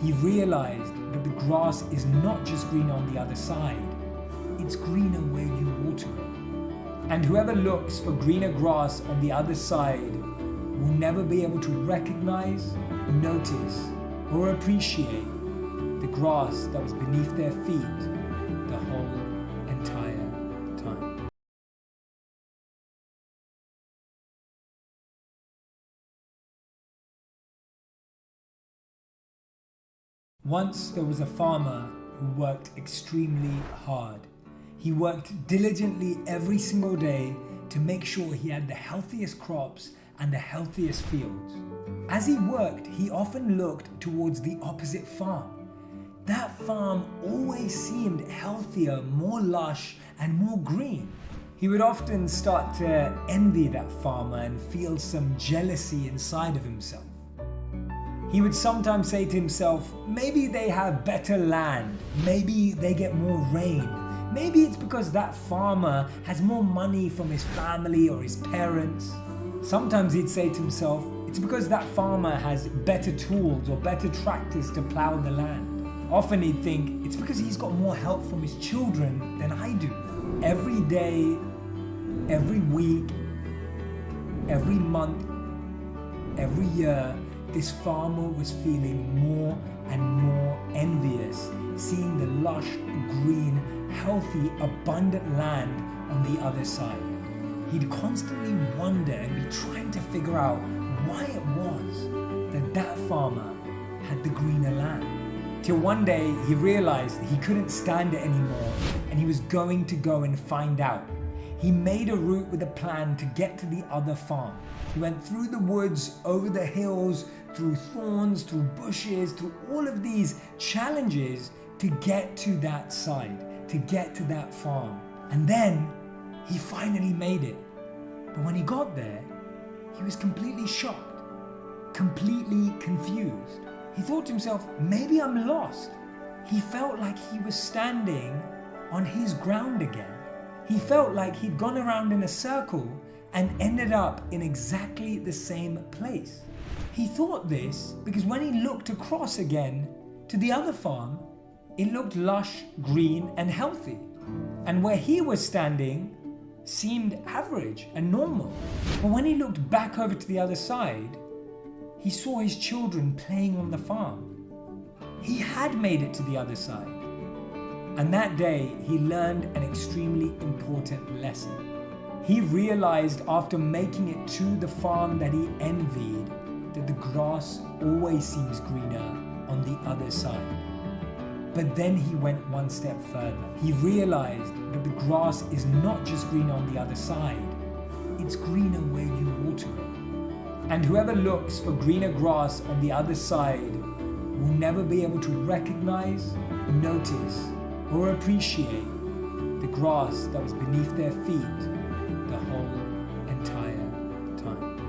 he realized that the grass is not just greener on the other side, it's greener where you water it. And whoever looks for greener grass on the other side will never be able to recognize, notice, or appreciate the grass that was beneath their feet the whole entire time. Once there was a farmer who worked extremely hard. He worked diligently every single day to make sure he had the healthiest crops and the healthiest fields. As he worked, he often looked towards the opposite farm. That farm always seemed healthier, more lush, and more green. He would often start to envy that farmer and feel some jealousy inside of himself. He would sometimes say to himself, maybe they have better land, maybe they get more rain, maybe it's because that farmer has more money from his family or his parents. Sometimes he'd say to himself, it's because that farmer has better tools or better tractors to plow the land. Often he'd think, it's because he's got more help from his children than I do. Every day, every week, every month, every year, this farmer was feeling more and more envious, seeing the lush, green, healthy, abundant land on the other side. He'd constantly wonder and be trying to figure out why it was that that farmer had the greener land. Till one day he realized he couldn't stand it anymore and he was going to go and find out. He made a route with a plan to get to the other farm. He went through the woods, over the hills, through thorns, through bushes, through all of these challenges to get to that side, to get to that farm. And then he finally made it. But when he got there, he was completely shocked, completely confused. He thought to himself, maybe I'm lost. He felt like he was standing on his ground again. He felt like he'd gone around in a circle and ended up in exactly the same place. He thought this because when he looked across again to the other farm, it looked lush, green, and healthy. And where he was standing seemed average and normal. But when he looked back over to the other side, he saw his children playing on the farm. He had made it to the other side. And that day, he learned an extremely important lesson. He realized after making it to the farm that he envied that the grass always seems greener on the other side. But then he went one step further. He realized that the grass is not just greener on the other side, it's greener where you water it. And whoever looks for greener grass on the other side will never be able to recognize, notice, or appreciate the grass that was beneath their feet the whole entire time.